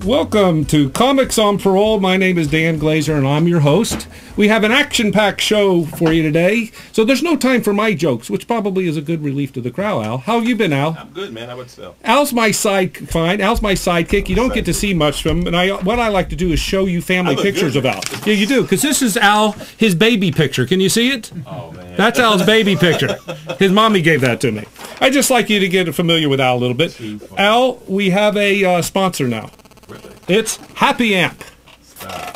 Welcome to Comics on Parole. My name is Dan Glazer, and I'm your host. We have an action-packed show for you today, so there's no time for my jokes, which probably is a good relief to the crowd, Al. How have you been, Al? I'm good, man. How about yourself? Al's my sidekick. You don't get to see much from him, and what I like to do is show you family pictures of Al. Yeah, you do, because this is Al, his baby picture. Can you see it? Oh, man. That's Al's baby picture. His mommy gave that to me. I'd just like you to get familiar with Al a little bit. Al, we have a sponsor now. It's Happy Amp.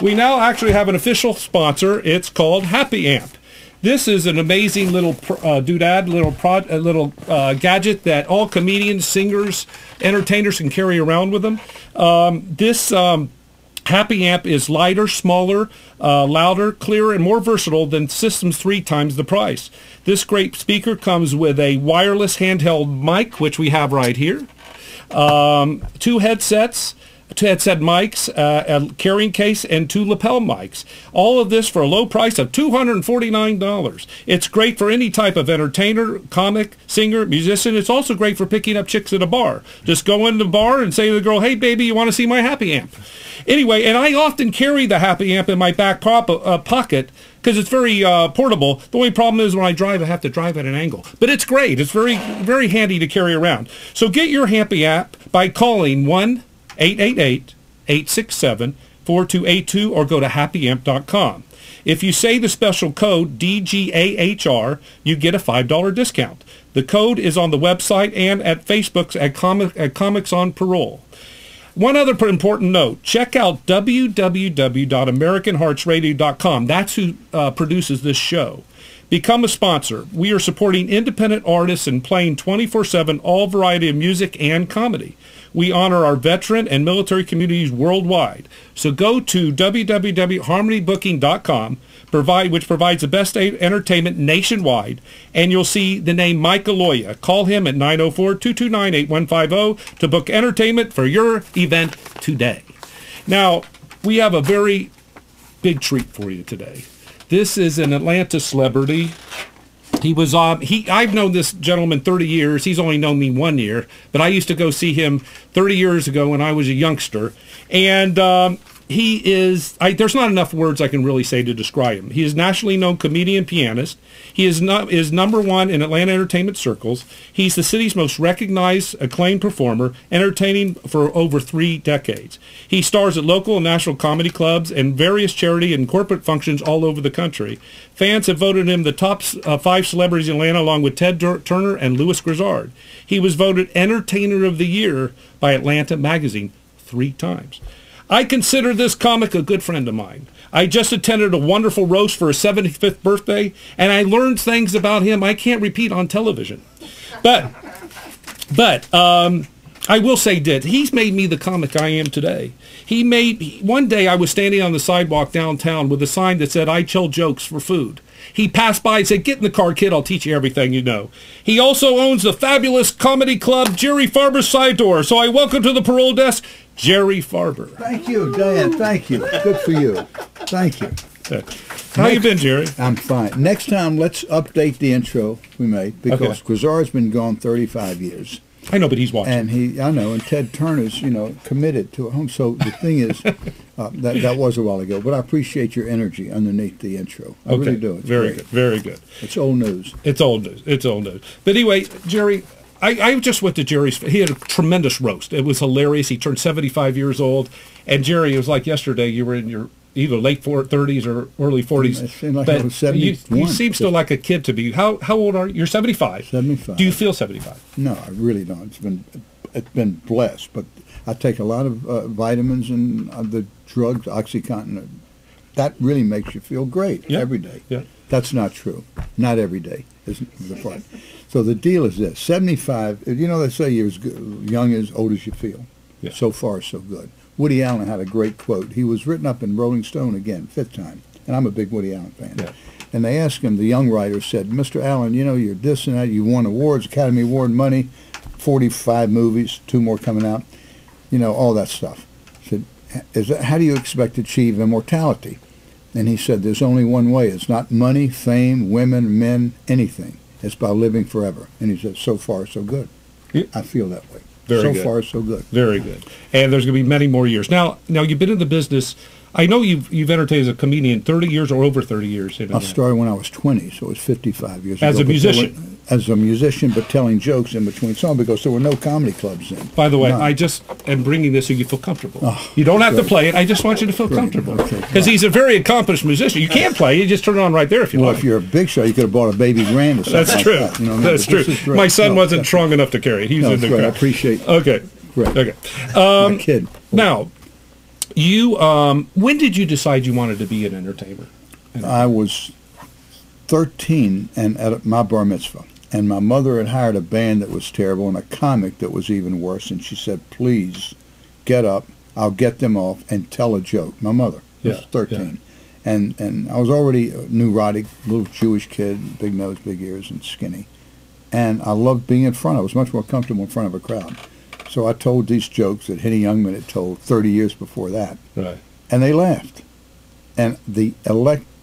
We now actually have an official sponsor. It's called Happy Amp. This is an amazing little doodad, little gadget that all comedians, singers, entertainers can carry around with them. This Happy Amp is lighter, smaller, louder, clearer, and more versatile than systems 3 times the price. This great speaker comes with a wireless handheld mic, which we have right here, 2 headsets, 2 headset mics, a carrying case, and 2 lapel mics. All of this for a low price of $249. It's great for any type of entertainer, comic, singer, musician. It's also great for picking up chicks at a bar. Just go in the bar and say to the girl, "Hey, baby, you want to see my Happy Amp?" Anyway, and I often carry the Happy Amp in my back pocket because it's very portable. The only problem is when I drive, I have to drive at an angle. But it's great. It's very, very handy to carry around. So get your Happy Amp by calling 1-888-867-4282 or go to happyamp.com. If you say the special code DGAHR, you get a $5 discount. The code is on the website and at Facebook's at Comics on Parole. One other important note, check out www.americanheartsradio.com. That's who produces this show. Become a sponsor. We are supporting independent artists and playing 24/7 all variety of music and comedy. We honor our veteran and military communities worldwide. So go to www.harmonybooking.com, which provides the best entertainment nationwide, and you'll see the name Mike Aloya. Call him at 904-229-8150 to book entertainment for your event today. Now, we have a very big treat for you today. This is an Atlanta celebrity. He was I've known this gentleman 30 years. He's only known me 1 year, but I used to go see him 30 years ago when I was a youngster. And he is, there's not enough words I can really say to describe him. He is a nationally known comedian pianist. He is #1 in Atlanta entertainment circles. He's the city's most recognized, acclaimed performer, entertaining for over 3 decades. He stars at local and national comedy clubs and various charity and corporate functions all over the country. Fans have voted him the top 5 celebrities in Atlanta, along with Ted Turner and Louis Grizzard. He was voted Entertainer of the Year by Atlanta Magazine 3 times. I consider this comic a good friend of mine. I just attended a wonderful roast for his 75th birthday, and I learned things about him I can't repeat on television. But I will say he's made me the comic I am today. One day I was standing on the sidewalk downtown with a sign that said, "I tell jokes for food." He passed by and said, "Get in the car, kid, I'll teach you everything you know." He also owns the fabulous comedy club, Jerry Farber's Side Door. So I welcome to the parole desk, Jerry Farber. Thank you, Dan. Thank you. Good for you. Thank you. How you been, Jerry? I'm fine. Next time, let's update the intro we made, because Grizzard's been gone 35 years. I know, but he's watching. And I know, and Ted Turner's, committed to a home. So the thing is, that was a while ago, but I appreciate your energy underneath the intro. I really do. It's very good. Very good. It's old news. It's old news. It's old news. But anyway, Jerry, I just went to Jerry's. He had a tremendous roast. It was hilarious. He turned 75 years old. And Jerry, it was like yesterday, you were in your either late 30s or early 40s. It seemed like I was 71. You seem still like a kid to me. How old are you? You're 75. 75. Do you feel 75? No, I really don't. It's been blessed, but I take a lot of vitamins and the drugs, OxyContin. That really makes you feel great every day. Yeah. That's not true. Not every day is the part. So the deal is this: 75. They say you're as young as old as you feel. Yeah. So far, so good. Woody Allen had a great quote. He was written up in Rolling Stone again, 5th time, and I'm a big Woody Allen fan. Yeah. And they asked him, the young writer said, "Mr. Allen, you're this and that. You won awards, Academy Award money, 45 movies, 2 more coming out, all that stuff." He said, "How do you expect to achieve immortality?" And he said, "There's only one way. It's not money, fame, women, men, anything. It's by living forever." And he said, "So far, so good." Yeah. I feel that way. Very so good. far, so good. Very good. And there's going to be many more years. Now you've been in the business. I know you've entertained as a comedian 30 years or over 30 years. I started when I was 20, so it was 55 years as ago. A musician? As a musician, but telling jokes in between songs because there were no comedy clubs then. By the way, None. I just am bringing this so you feel comfortable. Oh, you don't have great. to play it. I just want you to feel Great. comfortable. Okay. Because he's a very accomplished musician. You can't play. You just turn it on right there if you Well, like. if you're a big shot, you could have bought a baby grand or something That's like true. that. You know what I mean? That's But this true. is great. My son No, wasn't that's- strong enough to carry it. He's No, in it's the great. I crowd. appreciate Okay. Great. Okay. My kid. Now, you when did you decide you wanted to be an entertainer? I was 13 and at my bar mitzvah. And my mother had hired a band that was terrible and a comic that was even worse. And she said, please get up. I'll get them off and tell a joke. My mother was 13. Yeah. And I was already a neurotic, little Jewish kid, big nose, big ears, and skinny. And I loved being in front. I was much more comfortable in front of a crowd. So I told these jokes that Henny Youngman had told 30 years before that. Right. And they laughed. And the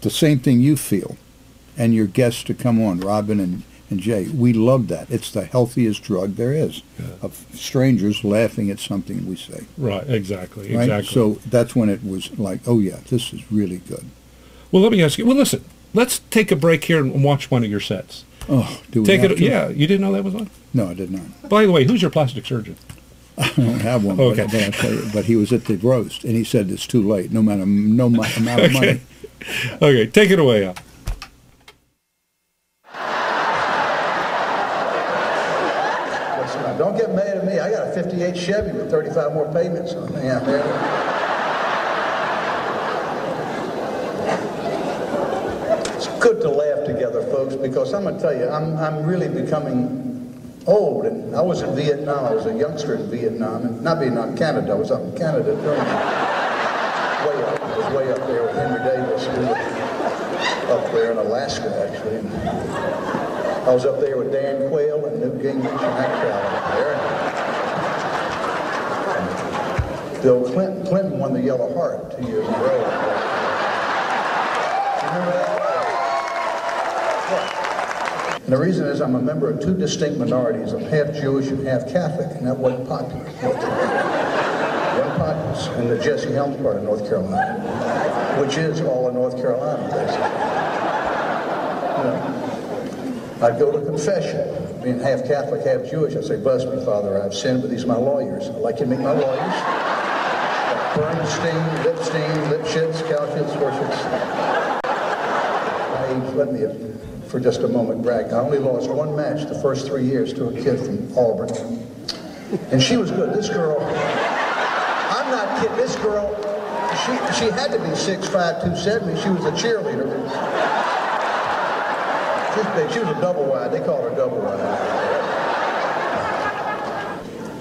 same thing you feel, and your guests to come on, Robin and Jay, we love that. It's the healthiest drug there is, of strangers laughing at something we say. Right, exactly, right? exactly. So that's when it was like, oh yeah, this is really good. Well, let me ask you, well, listen, let's take a break here and watch one of your sets. Oh, do we take have it? to? Yeah, you didn't know that was on? No, I did not. By the way, who's your plastic surgeon? I don't have one, okay. but I'll tell you, but he was at the roast, and he said it's too late, no matter amount of money. Okay, take it away, Al. Don't get mad at me. I got a 58 Chevy with 35 more payments on me out there. It's good to laugh together, folks, because I'm going to tell you, I'm really becoming old. And I was in Vietnam. I was a youngster in Vietnam. And not Vietnam, Canada. I was up in Canada during way up. I was way up there with Henry Davis. We were up there in Alaska, actually. And I was up there with Dan Quayle and Newt Gingrich and that crowd up there. And Bill Clinton. Clinton won the Yellow Heart 2 years in a row. Remember that? And the reason is I'm a member of two distinct minorities. I'm half Jewish and half Catholic, and that wasn't popular. Wasn't popular in the Jesse Helms part of North Carolina, which is all of North Carolina, basically. You know, I'd go to confession, being half Catholic, half Jewish. I'd say, bless me, Father, I've sinned, but these are my lawyers. I'd like you to meet my lawyers. Bernstein, Lipstein, Lipschitz, Kauschitz, Horschitz. Let me, for just a moment, brag. I only lost one match the first 3 years to a kid from Auburn. And she was good. This girl, I'm not kidding, this girl, she had to be 6'5", 270. She was a cheerleader. She's big. She was a double wide. They call her double wide.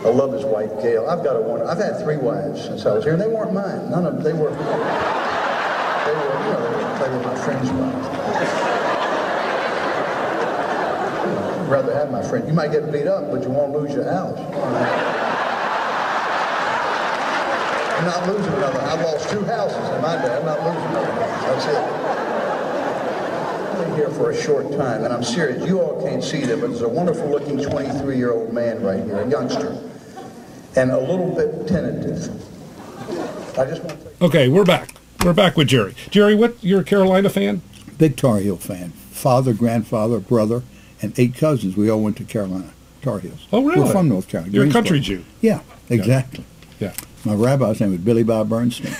I love his wife, Gail. I've got a one. I've had 3 wives since I was here, and they weren't mine. None of them. They were you know, they were my friends' wives. I'd rather have my friend. You might get beat up, but you won't lose your house. I'm not losing another. I lost 2 houses in my day. I'm not losing another house. That's it. Here for a short time, and I'm serious. You all can't see that, but there's a wonderful-looking 23-year-old man right here, a youngster, and a little bit tentative. I just want to. Okay, we're back. We're back with Jerry. Jerry, you're a Carolina fan? Big Tar Heel fan. Father, grandfather, brother, and 8 cousins. We all went to Carolina, Tar Heels. Oh, really? We're from North Carolina. You're a Greensboro. country Jew. Yeah, exactly. Yeah. My rabbi's name was Billy Bob Bernstein.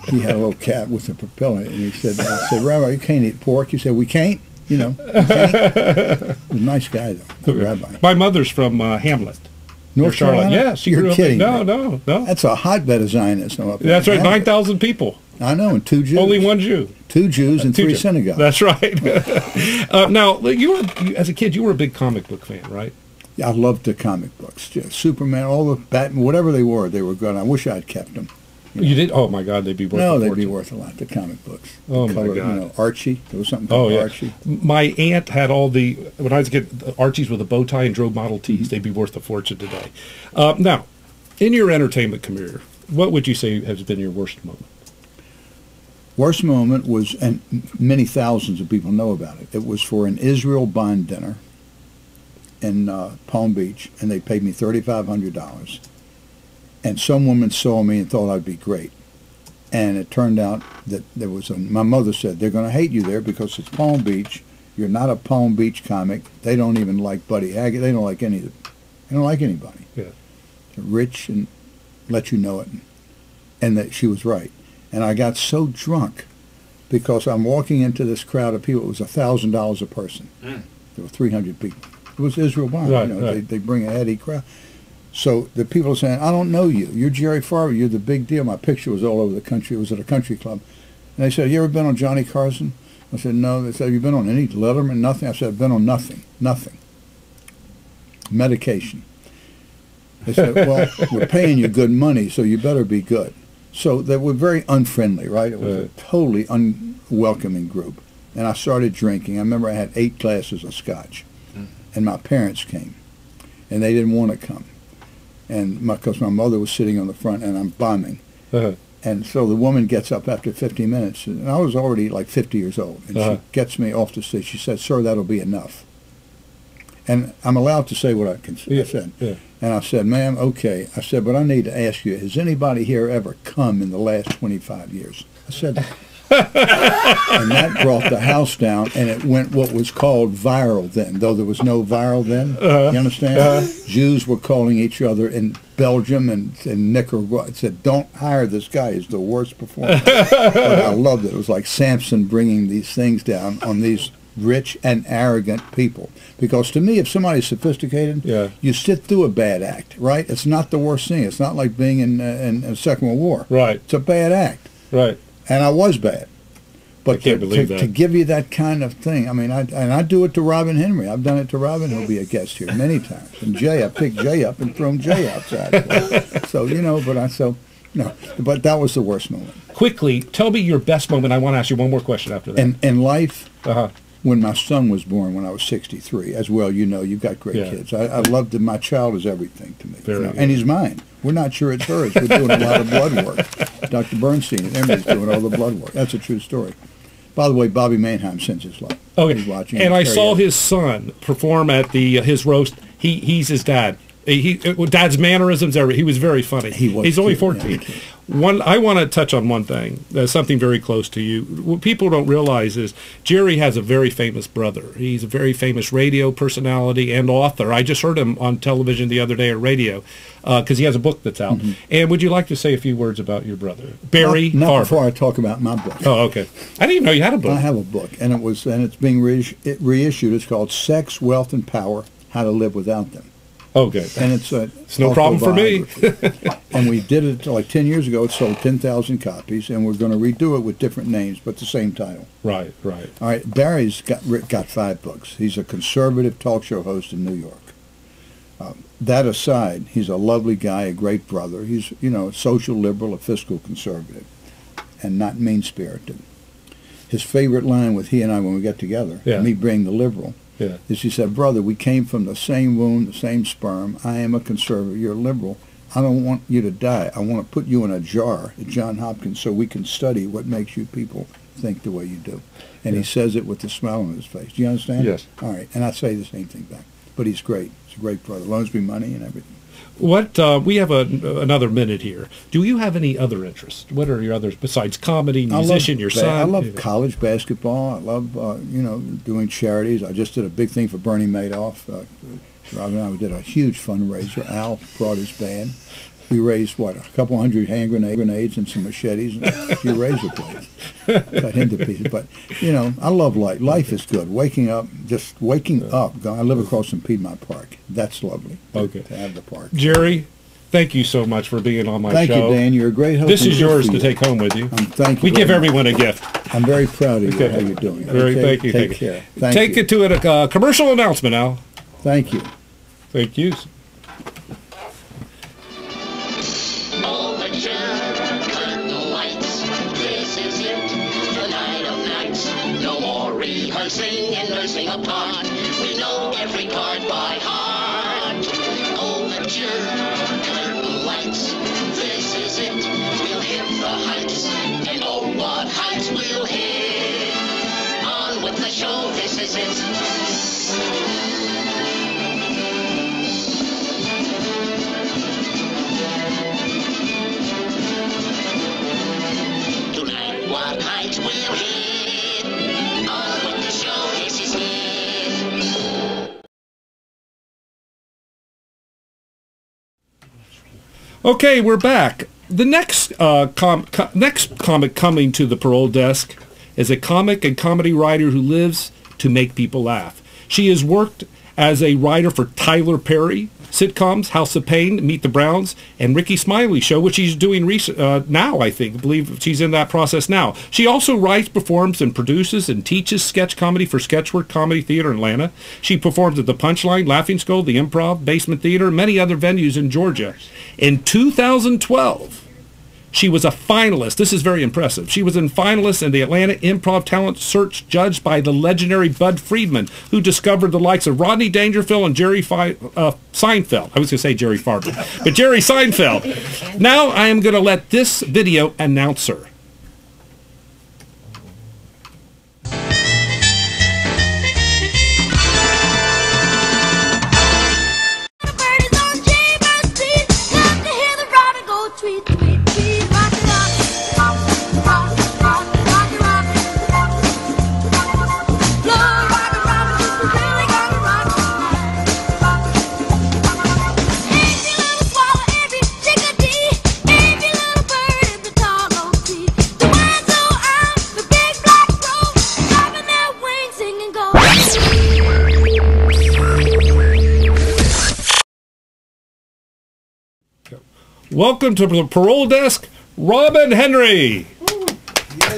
He had a little cat with a propeller, and he said, I said, Rabbi, you can't eat pork. He said, we can't, you know. We can't. He was a nice guy, though, the rabbi. My mother's from Hamlet. North Charlotte. Carolina? Yeah, she You're grew up kidding No, me. no, no. That's a hotbed of Zionism up there. That's right, Hamlet. 9,000 people. I know, and 2 Jews. Only 1 Jew. 2 Jews and 3 synagogues. That's right. Now, as a kid, you were a big comic book fan, right? I loved the comic books. Yeah, Superman, all the Batman, whatever they were good. I wish I'd kept them. You did? Oh, my God, they'd be worth No, a they'd fortune. be worth a lot, the comic books. Oh, The my God. You know, Archie. There was something called Archie. My aunt had all the, when I was a kid, the Archies with a bow tie and drove Model Ts. They'd be worth a fortune today. Now, in your entertainment career, what would you say has been your worst moment? Worst moment was, and many thousands of people know about it, it was for an Israel Bond dinner. in Palm Beach, and they paid me $3,500. And some woman saw me and thought I'd be great. And it turned out that there was my mother said, they're going to hate you there because it's Palm Beach. You're not a Palm Beach comic. They don't even like Buddy Hackett. They don't like they don't like anybody. Yeah. They're rich and let you know it. And that she was right. And I got so drunk because I'm walking into this crowd of people. It was $1,000 a person. There were 300 people. It was Israel Bond. Right, you know, right. They bring a heady crowd. So the people are saying, I don't know you. You're Jerry Farber. You're the big deal. My picture was all over the country. It was at a country club. And they said, you ever been on Johnny Carson? I said, no. They said, have you been on any Letterman? Nothing. I said, I've been on nothing. Nothing. Medication. They said, well, we're paying you good money, so you better be good. So they were very unfriendly, right? It was a totally unwelcoming group. And I started drinking. I remember I had 8 glasses of scotch. And my parents came. And they didn't want to come. And because my mother was sitting on the front and I'm bombing. And so the woman gets up after 50 minutes, and I was already like 50 years old, and she gets me off the stage. She said, sir, that'll be enough. And I'm allowed to say what I said. Yeah. And I said, ma'am, okay. I said, but I need to ask you, has anybody here ever come in the last 25 years? I said, and that brought the house down, and it went what was called viral then, though there was no viral then. You understand? Jews were calling each other in Belgium and Nicaragua. It said, don't hire this guy. He's the worst performer. But I loved it. It was like Samson bringing these things down on these rich and arrogant people. Because to me, if somebody's sophisticated, you sit through a bad act, right? It's not the worst thing. It's not like being in the Second World War. Right. It's a bad act. Right. And I was bad. But I can't believe that. To give you that kind of thing, I mean, I do it to Robin Henry. I've done it to Robin. He'll be a guest here many times. And Jay, I picked Jay up and thrown Jay outside. So, you know, but that was the worst moment. Quickly, tell me your best moment. I want to ask you one more question after that. In life, when my son was born when I was 63, as well, you know, you've got great kids. I loved him. My child is everything to me. And he's mine. We're not sure it's hers. We're doing a lot of blood work. Dr. Bernstein at Emory's doing all the blood work. That's a true story. By the way, Bobby Mannheim sends his love. Okay. He's watching. And I saw his son perform at his roast. He's his dad. Dad's mannerisms, he was very funny. He's only 14. I want to touch on one thing. Something very close to you. What people don't realize is Jerry has a very famous brother. He's a very famous radio personality and author. I just heard him on television the other day or radio because he has a book that's out. And would you like to say a few words about your brother, Barry Not Farber? before I talk about my book. Oh, okay. I didn't even know you had a book. I have a book, and it's being reissued. It's called Sex, Wealth, and Power: How to Live Without Them. Oh, good. And it's no problem for me. And we did it like 10 years ago. It sold 10,000 copies, and we're going to redo it with different names, but the same title. Right, right. All right, Barry's got 5 books. He's a conservative talk show host in New York. That aside, he's a lovely guy, a great brother. He's, you know, a social liberal, a fiscal conservative, and not mean-spirited. His favorite line with he and I when we get together, me being the liberal, is he said, brother, we came from the same womb, the same sperm. I am a conservative. You're a liberal. I don't want you to die. I want to put you in a jar at Johns Hopkins so we can study what makes you people think the way you do. And he says it with a smile on his face. Do you understand? Yes. All right. And I say the same thing back. But he's great. He's a great brother. Loans me money and everything. We have another minute here. Do you have any other interests? What are your others besides comedy, musician, your son? I love college basketball. I love, doing charities. I just did a big thing for Bernie Madoff. Rob and I did a huge fundraiser. Al brought his band. We raised, a couple hundred hand grenades and some machetes and a few razor blades. Cut him to pieces. But, I love life. Life is good. Waking up. I live across from Piedmont Park. That's lovely to have the park. Jerry, thank you so much for being on my show. Thank you, Dan. You're a great host. This is yours to take home with you. Thank you. We give everyone a gift. I'm very proud of you, how you're doing. Thank you. Take care. Take it to a commercial announcement, Al. Thank you. Thank you. Rehearsing and nursing a part. We know every card by heart. Overture, curtain lights. This is it. We'll hit the heights. And oh, what heights we'll hit. On with the show. This is it. Okay, we're back. The next next comic coming to the parole desk is a comic and comedy writer who lives to make people laugh. She has worked as a writer for Tyler Perry sitcoms, House of Pain, Meet the Browns, and Ricky Smiley Show, which she's doing now, I believe she's in that process now. She also writes, performs, and produces and teaches sketch comedy for Sketchwork Comedy Theater in Atlanta. She performs at the Punchline, Laughing Skull, the Improv, Basement Theater, and many other venues in Georgia. In 2012, she was a finalist. This is very impressive. She was a finalist in the Atlanta Improv Talent Search judged by the legendary Bud Friedman, who discovered the likes of Rodney Dangerfield and Jerry Seinfeld. I was going to say Jerry Farber, but Jerry Seinfeld. Now I am going to let this video announce her. Welcome to the parole desk, Robin Henry.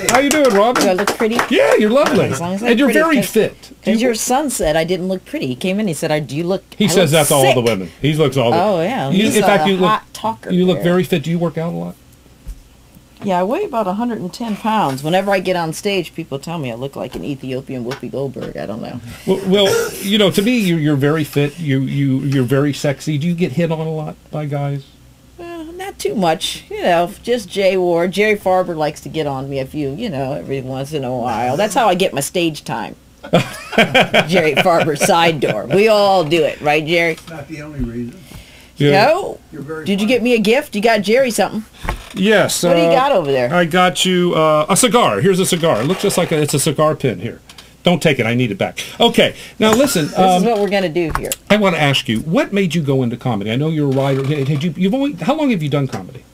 How you doing, Robin? Do I look pretty? Yeah, you're lovely. As long as and you're very fit. Because your son said I didn't look pretty. He came in, he said, "Do you look?" He says that to all the women. He looks all the. Oh yeah. In fact, you hot look talker. You look there. very fit. Do you work out a lot? Yeah, I weigh about 110 pounds. Whenever I get on stage, people tell me I look like an Ethiopian Whoopi Goldberg. I don't know. Well, you know, to me, you're very fit. You're very sexy. Do you get hit on a lot by guys? Not too much, you know, just Jay Ward. Jerry Farber likes to get on me a few, you know, every once in a while. That's how I get my stage time. Jerry Farber side door. We all do it, right, Jerry? Not the only reason. Yeah. No? Did you get me a gift? You got Jerry something? Yes. What do you got over there? I got you a cigar. Here's a cigar. It looks just like it's a cigar pin here. Don't take it. I need it back. Okay. Now listen. This is what we're going to do here. I want to ask you, what made you go into comedy? I know you're a writer. How long have you done comedy?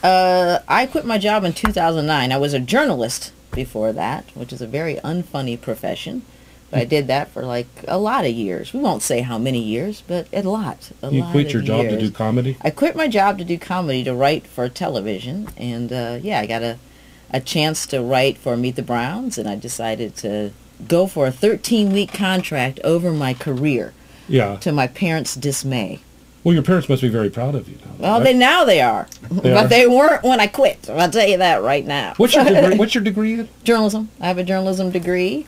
I quit my job in 2009. I was a journalist before that, which is a very unfunny profession. But I did that for like a lot of years. We won't say how many years, but a lot. You quit your job to do comedy? I quit my job to do comedy, to write for television. And yeah, I got a chance to write for Meet the Browns, and I decided to go for a 13-week contract over my career. Yeah. To my parents' dismay. Well, your parents must be very proud of you now. Well, right? now they are. But they weren't when I quit. I'll tell you that right now. What's your degree? What's your degree in? Journalism. I have a journalism degree.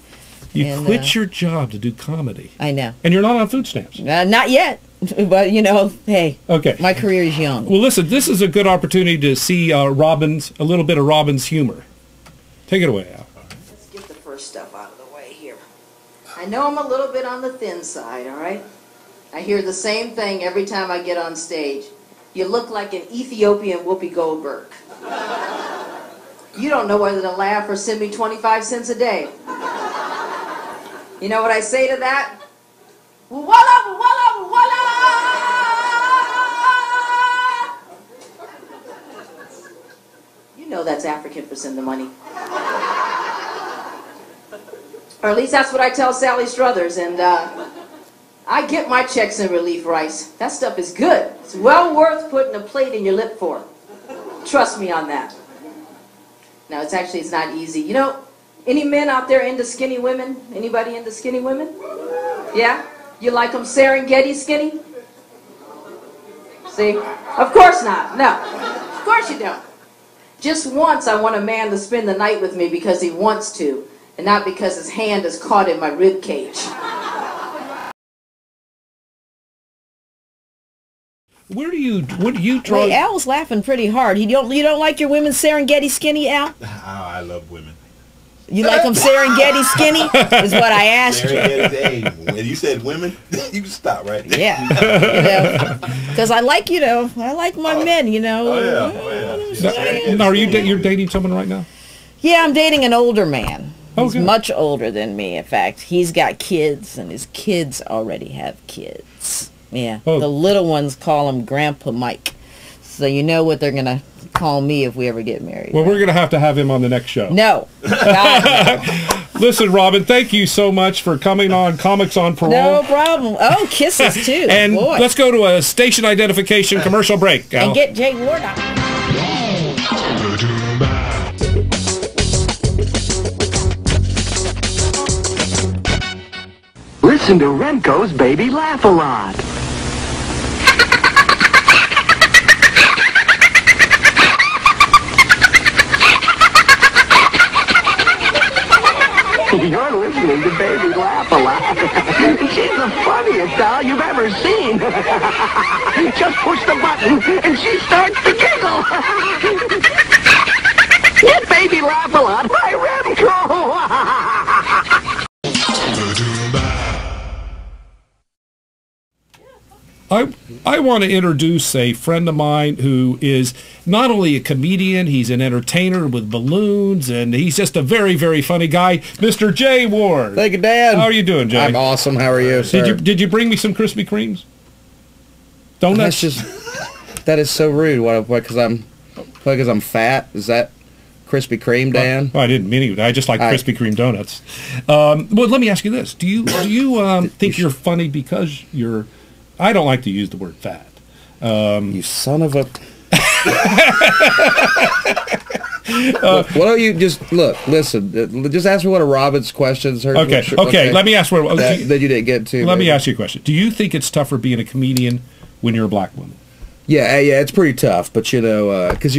You quit your job to do comedy. I know. And you're not on food stamps. Not yet. But, you know, hey. Okay. My career is young. Well, listen, this is a good opportunity to see a little bit of Robin's humor. Take it away, Al. Let's get the first stuff out of the way here. I know I'm a little bit on the thin side, all right? I hear the same thing every time I get on stage. You look like an Ethiopian Whoopi Goldberg. You don't know whether to laugh or send me 25 cents a day. You know what I say to that? Voila, voila, voila! You know that's African for send the money. Or at least that's what I tell Sally Struthers, and I get my checks in relief rice. That stuff is good. It's well worth putting a plate in your lip for. Trust me on that. Now, it's not easy. You know, any men out there into skinny women? Anybody into skinny women? Yeah? You like them Serengeti skinny? See? Of course not. No. Of course you don't. Just once I want a man to spend the night with me because he wants to, and not because his hand is caught in my rib cage. What do you try? Wait, Al's laughing pretty hard. You don't like your women Serengeti skinny, Al? Oh, I love women. You like them Serengeti skinny? Is what I asked you. Hey, when you said women, you can stop right there. Yeah. Because I like, I like my men, Oh, yeah. Now, you're dating someone right now? Yeah, I'm dating an older man. He's good. much older than me, in fact. He's got kids, and his kids already have kids. Yeah. Oh. The little ones call him Grandpa Mike. So you know what they're going to call me if we ever get married. Well, we're going to have him on the next show. No. God, no. Listen, Robin, thank you so much for coming on Comics on Parole. No problem. Oh, kisses too. And boy. let's go to a station identification commercial break. Al. And get Jay Ward on. Listen to Remco's Baby Laugh a Lot. You're listening to Baby Laugh a Lot. She's the funniest doll you've ever seen. Just push the button and she starts to giggle. Get Baby Laugh a Lot by Remco. I want to introduce a friend of mine who is not only a comedian, he's an entertainer with balloons, and he's just a very, very funny guy, Mr. Jay Ward. Thank you, Dan. How are you doing, Jay? I'm awesome. How are you, sir? Did you bring me some Krispy Kremes? Donuts? That is so rude. What? Because I'm fat? Is that Krispy Kreme, Dan? Well, I didn't mean it. I just like Krispy Kreme donuts. Well, let me ask you this: Do you think you're funny because you're? I don't like to use the word fat. You son of a... Look, why don't you just listen? Just ask me one of Robin's questions. Okay. Let me ask one that you didn't get to. Let me ask you a question. Do you think it's tougher being a comedian when you're a black woman? Yeah, it's pretty tough. But you know, because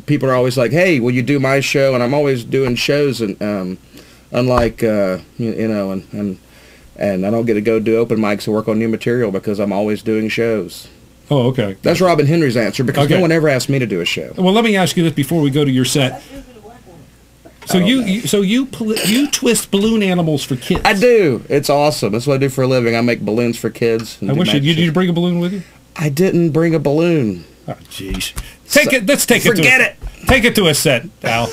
people are always like, "Hey, will you do my show?" And I'm always doing shows, and unlike and I don't get to go do open mics and work on new material because I'm always doing shows. Oh, okay. That's Robin Henry's answer because no one ever asked me to do a show. Well, let me ask you this before we go to your set. So you twist balloon animals for kids? I do. It's awesome. That's what I do for a living. I make balloons for kids. I wish did you bring a balloon with you? I didn't bring a balloon. Oh, jeez. Let's take it. Forget it. Take it to a set, Al.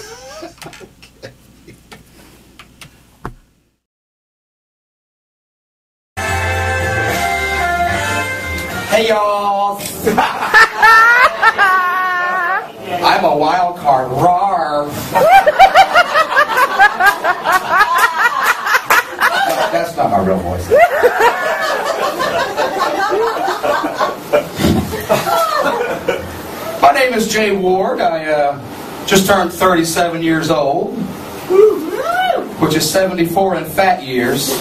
Hey y'all! I'm a wild card. Rawr! That's not my real voice. My name is Jay Ward. I just turned 37 years old, which is 74 in fat years.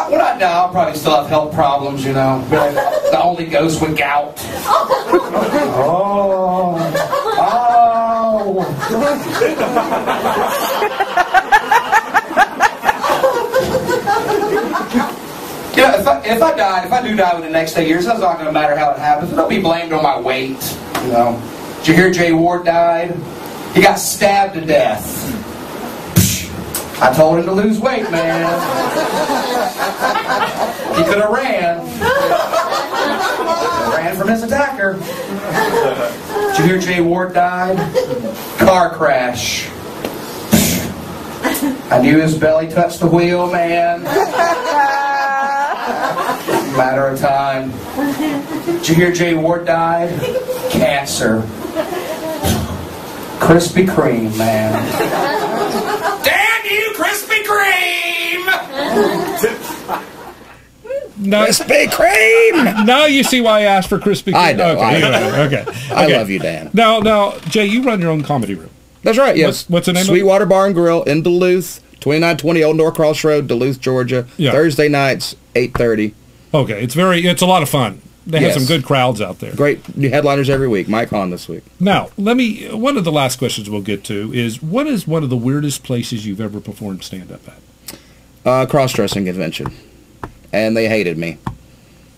When I die, I'll probably still have health problems, you know. Be like the only ghost with gout. Oh. You know, if I do die within the next 8 years, that's not going to matter how it happens. It'll be blamed on my weight, you know. Did you hear Jay Ward died? He got stabbed to death. I told him to lose weight, man. He could have ran. Ran from his attacker. Did you hear Jay Ward died? Car crash. I knew his belly touched the wheel, man. Matter of time. Did you hear Jay Ward died? Cancer. Krispy Kreme, man. Damn you, Krispy Kreme! Krispy Kreme! Now you see why I asked for Krispy Kreme. I know. Okay. I love you, Dan. Now, Jay, you run your own comedy room. That's right, yes. What's the name Sweetwater Bar and Grill in Duluth, 2920 Old Norcross Road, Duluth, Georgia. Yeah. Thursday nights, 8:30. Okay, it's a lot of fun. They have some good crowds out there. Great new headliners every week. Mike Hahn this week. Now, one of the last questions we'll get to is, what is one of the weirdest places you've ever performed stand-up at? Cross-dressing convention. And they hated me.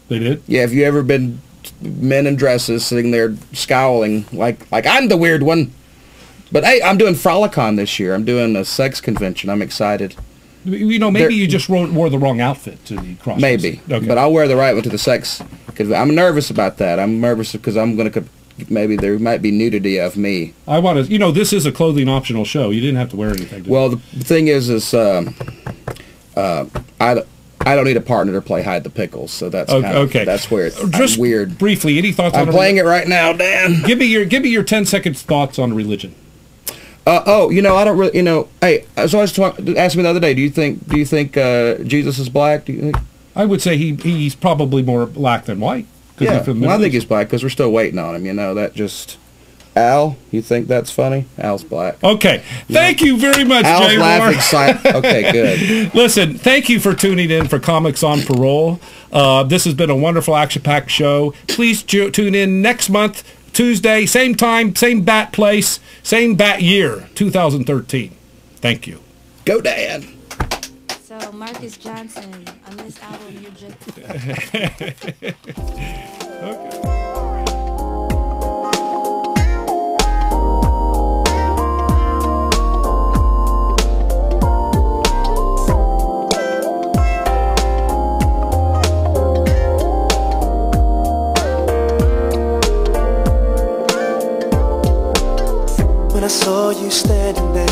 They did? Yeah, have you ever been men in dresses sitting there scowling like I'm the weird one? But hey, I'm doing Frolicon this year. I'm doing a sex convention. I'm excited. You know, maybe you just wore the wrong outfit to the cross. Maybe. Okay. But I'll wear the right one to the sex. Cause I'm nervous about that. I'm nervous because I'm going to, maybe there might be nudity of me. I want to, this is a clothing optional show. You didn't have to wear anything. Well, the thing is I don't need a partner to play hide the pickles, so that's okay. That's where it's just weird. Briefly, any thoughts on? I'm playing it right now, Dan. Give me your 10 seconds thoughts on religion. I don't really, hey, so I was asked me the other day, do you think Jesus is black? Do you think? I would say he's probably more black than white. Yeah, I think he's black because we're still waiting on him. That just. Al, you think that's funny? Al's black. Okay. Thank you very much, Al's Jay laughing. Okay, good. Listen, thank you for tuning in for Comics on Parole. This has been a wonderful action-packed show. Please tune in next month, Tuesday, same time, same bat place, same bat year, 2013. Thank you. Go, Dan. So, Marcus Johnson, on this album, you're just... Okay. When I saw you standing there